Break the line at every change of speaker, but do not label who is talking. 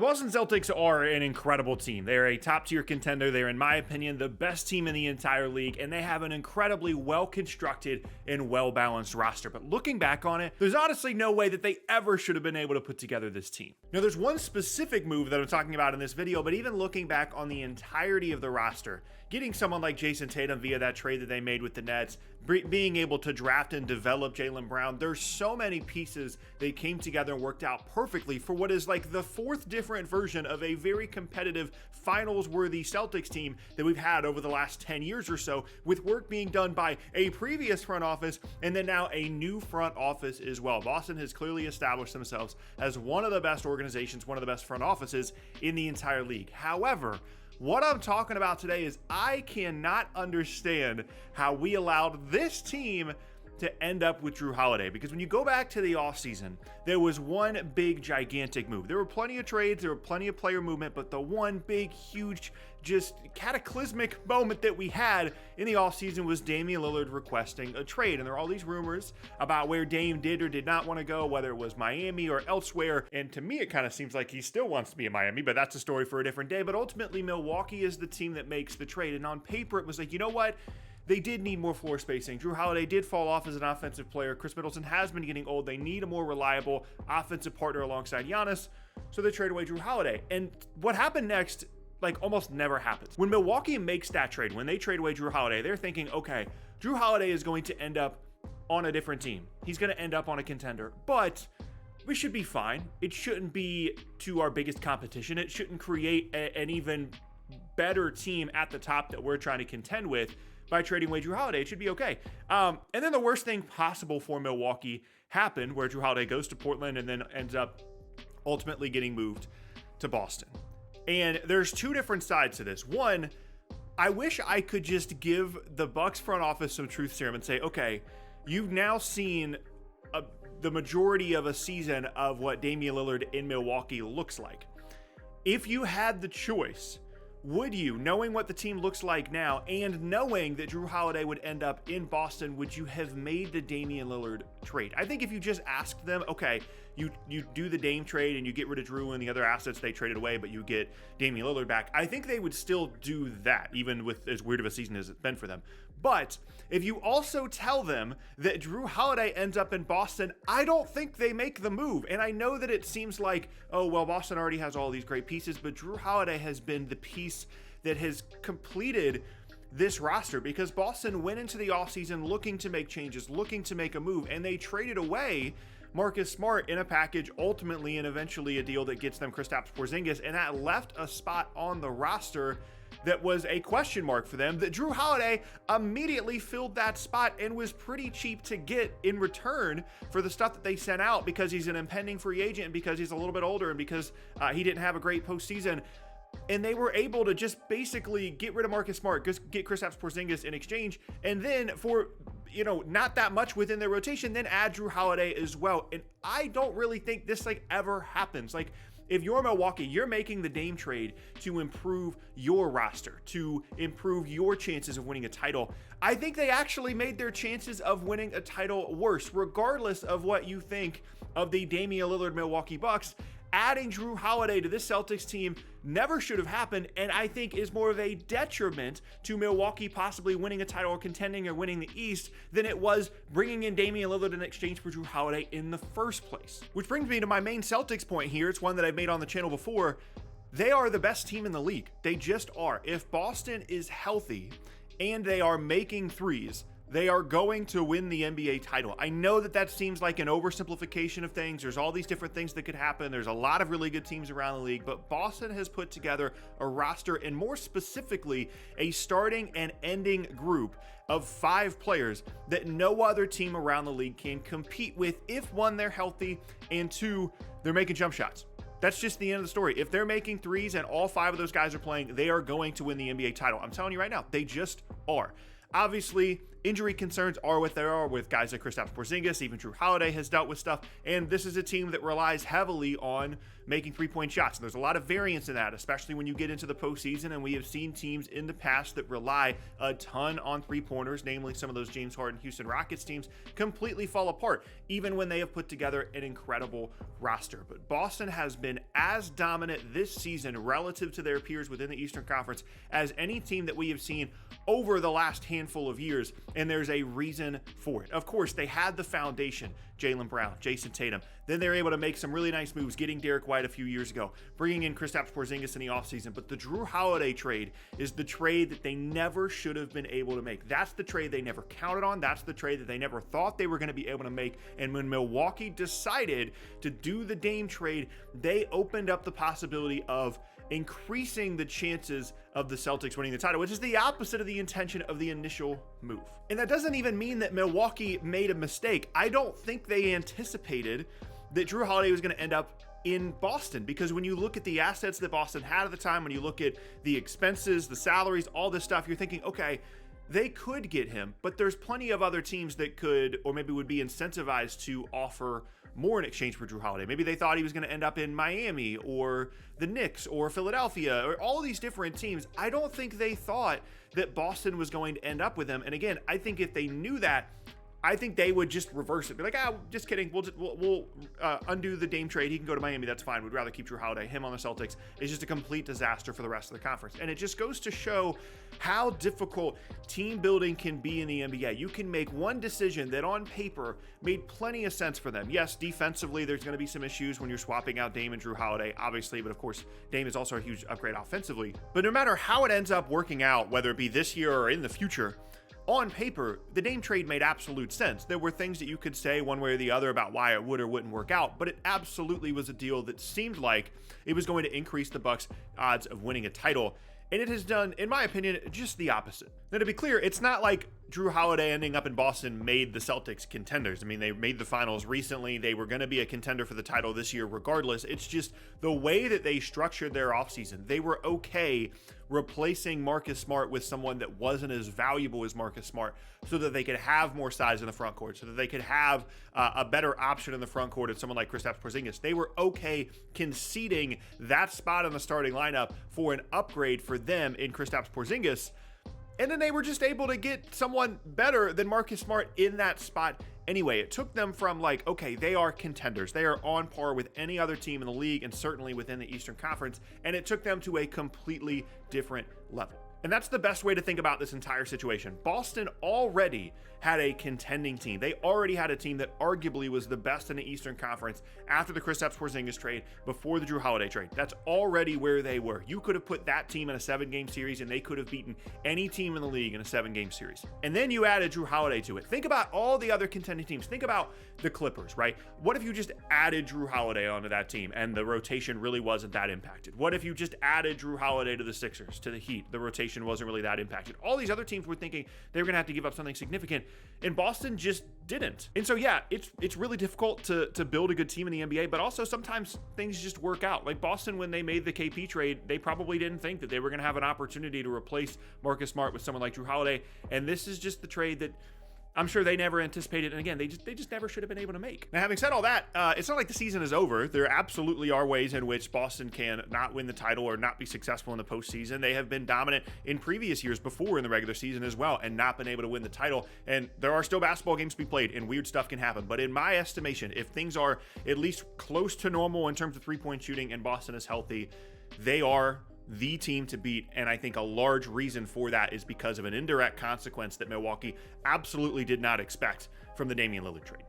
Boston Celtics are an incredible team. They're a top-tier contender. They're, in my opinion, the best team in the entire league, and they have an incredibly well-constructed and well-balanced roster. But looking back on it, there's honestly no way that they ever should have been able to put together this team. Now, there's one specific move that I'm talking about in this video, but even looking back on the entirety of the roster, getting someone like Jason Tatum via that trade that they made with the Nets, being able to draft and develop Jaylen Brown, there's so many pieces they came together and worked out perfectly for what is like the fourth different version of a very competitive finals-worthy Celtics team that we've had over the last 10 years or so, with work being done by a previous front office and then now a new front office as well. Boston has clearly established themselves as one of the best organizations, one of the best front offices in the entire league. However, what I'm talking about today is I cannot understand how we allowed this team to end up with Jrue Holiday, because when you go back to the offseason, there was one big gigantic move. There were plenty of trades, there were plenty of player movement, but the one big, huge, just cataclysmic moment that we had in the offseason was Damian Lillard requesting a trade. And there are all these rumors about where Dame did or did not want to go, whether it was Miami or elsewhere. And to me, it kind of seems like he still wants to be in Miami, but that's a story for a different day. But ultimately, Milwaukee is the team that makes the trade. And on paper, it was like, you know what? They did need more floor spacing. Jrue Holiday did fall off as an offensive player. Chris Middleton has been getting old. They need a more reliable offensive partner alongside Giannis, so they trade away Jrue Holiday. And what happened next, like, almost never happens. When Milwaukee makes that trade, when they trade away Jrue Holiday, they're thinking, okay, Jrue Holiday is going to end up on a different team. He's going to end up on a contender, but we should be fine. It shouldn't be to our biggest competition. It shouldn't create an even better team at the top that we're trying to contend with. By trading away Jrue Holiday, it should be okay. And then the worst thing possible for Milwaukee happened, where Jrue Holiday goes to Portland and then ends up ultimately getting moved to Boston. And there's two different sides to this. One, I wish I could just give the Bucks front office some truth serum and say, okay, you've now seen the majority of a season of what Damian Lillard in Milwaukee looks like. If you had the choice, would you, knowing what the team looks like now and knowing that Jrue Holiday would end up in Boston, would you have made the Damian Lillard trade? I think if you just asked them, okay, you do the Dame trade and you get rid of Jrue and the other assets they traded away, but you get Damian Lillard back, I think they would still do that, even with as weird of a season as it's been for them. But if you also tell them that Jrue Holiday ends up in Boston, I don't think they make the move. And I know that it seems like, oh, well, Boston already has all these great pieces, but Jrue Holiday has been the piece that has completed this roster, because Boston went into the offseason looking to make changes, looking to make a move, and they traded away Marcus Smart in a package, ultimately and eventually a deal that gets them Kristaps Porzingis, and that left a spot on the roster that was a question mark for them, that Jrue Holiday immediately filled that spot and was pretty cheap to get in return for the stuff that they sent out, because he's an impending free agent and because he's a little bit older and because he didn't have a great postseason. And they were able to just basically get rid of Marcus Smart, just get Kristaps Porzingis in exchange, and then for, not that much within their rotation, then add Jrue Holiday as well. And I don't really think this ever happens. Like, if you're Milwaukee, you're making the Dame trade to improve your roster, to improve your chances of winning a title. I think they actually made their chances of winning a title worse, regardless of what you think of the Damian Lillard Milwaukee Bucks. Adding Jrue Holiday to this Celtics team never should have happened, and I think is more of a detriment to Milwaukee possibly winning a title or contending or winning the East than it was bringing in Damian Lillard in exchange for Jrue Holiday in the first place. Which brings me to my main Celtics point here. It's one that I've made on the channel before. They are the best team in the league. They just are. If Boston is healthy and they are making threes, they are going to win the NBA title. I know that seems like an oversimplification of things. There's all these different things that could happen. There's a lot of really good teams around the league, but Boston has put together a roster, and more specifically, a starting and ending group of 5 players that no other team around the league can compete with if, 1, they're healthy, and 2, they're making jump shots. That's just the end of the story. If they're making threes and all 5 of those guys are playing, they are going to win the NBA title. I'm telling you right now, they just are. Obviously, injury concerns are what they are with guys like Kristaps Porzingis. Even Jrue Holiday has dealt with stuff, and this is a team that relies heavily on making three-point shots. And there's a lot of variance in that, especially when you get into the postseason, and we have seen teams in the past that rely a ton on three-pointers, namely some of those James Harden Houston Rockets teams, completely fall apart, even when they have put together an incredible roster. But Boston has been as dominant this season relative to their peers within the Eastern Conference as any team that we have seen over the last handful of years, and there's a reason for it. Of course, they had the foundation, Jaylen Brown, Jason Tatum. Then they're able to make some really nice moves, getting Derek White a few years ago, bringing in Kristaps Porzingis in the offseason. But the Jrue Holiday trade is the trade that they never should have been able to make. That's the trade they never counted on. That's the trade that they never thought they were going to be able to make. And when Milwaukee decided to do the Dame trade, they opened up the possibility of increasing the chances of the Celtics winning the title, which is the opposite of the intention of the initial move. And that doesn't even mean that Milwaukee made a mistake. I don't think they anticipated that Jrue Holiday was going to end up in Boston, because when you look at the assets that Boston had at the time, when you look at the expenses, the salaries, all this stuff, you're thinking, okay, they could get him, but there's plenty of other teams that could, or maybe would be incentivized to offer more in exchange for Jrue Holiday. Maybe they thought he was going to end up in Miami or the Knicks or Philadelphia or all these different teams. I don't think they thought that Boston was going to end up with him. And again, I think if they knew that, I think they would just reverse it. Be like, just kidding. We'll undo the Dame trade. He can go to Miami. That's fine. We'd rather keep Jrue Holiday. Him on the Celtics is just a complete disaster for the rest of the conference. And it just goes to show how difficult team building can be in the NBA. You can make one decision that on paper made plenty of sense for them. Yes, defensively, there's going to be some issues when you're swapping out Dame and Jrue Holiday, obviously. But of course, Dame is also a huge upgrade offensively. But no matter how it ends up working out, whether it be this year or in the future, on paper, the Dame trade made absolute sense. There were things that you could say one way or the other about why it would or wouldn't work out, but it absolutely was a deal that seemed like it was going to increase the Bucks' odds of winning a title. And it has done, in my opinion, just the opposite. Now, to be clear, it's not like Jrue Holiday ending up in Boston made the Celtics contenders. I mean, they made the finals recently. They were going to be a contender for the title this year regardless. It's just the way that they structured their offseason. They were okay replacing Marcus Smart with someone that wasn't as valuable as Marcus Smart so that they could have more size in the front court, so that they could have a better option in the front court of someone like Kristaps Porzingis. They were okay conceding that spot in the starting lineup for an upgrade for them in Kristaps Porzingis. And then they were just able to get someone better than Marcus Smart in that spot anyway. It took them from like, okay, they are contenders. They are on par with any other team in the league and certainly within the Eastern Conference. And it took them to a completely different level. And that's the best way to think about this entire situation. Boston already had a contending team. They already had a team that arguably was the best in the Eastern Conference after the Kristaps Porzingis trade, before the Jrue Holiday trade. That's already where they were. You could have put that team in a 7-game series and they could have beaten any team in the league in a 7-game series. And then you added Jrue Holiday to it. Think about all the other contending teams. Think about the Clippers, right? What if you just added Jrue Holiday onto that team and the rotation really wasn't that impacted? What if you just added Jrue Holiday to the Sixers, to the Heat? The rotation wasn't really that impacted. All these other teams were thinking they were going to have to give up something significant, and Boston just didn't. And so yeah, it's really difficult to build a good team in the NBA, but also sometimes things just work out. Like Boston, when they made the KP trade, they probably didn't think that they were going to have an opportunity to replace Marcus Smart with someone like Jrue Holiday, and this is just the trade that I'm sure they never anticipated, and again, they just never should have been able to make. Now, having said all that, it's not like the season is over. There absolutely are ways in which Boston can not win the title or not be successful in the postseason. They have been dominant in previous years before in the regular season as well and not been able to win the title, and there are still basketball games to be played, and weird stuff can happen. But in my estimation, if things are at least close to normal in terms of three-point shooting and Boston is healthy, they are the team to beat, and I think a large reason for that is because of an indirect consequence that Milwaukee absolutely did not expect from the Damian Lillard trade.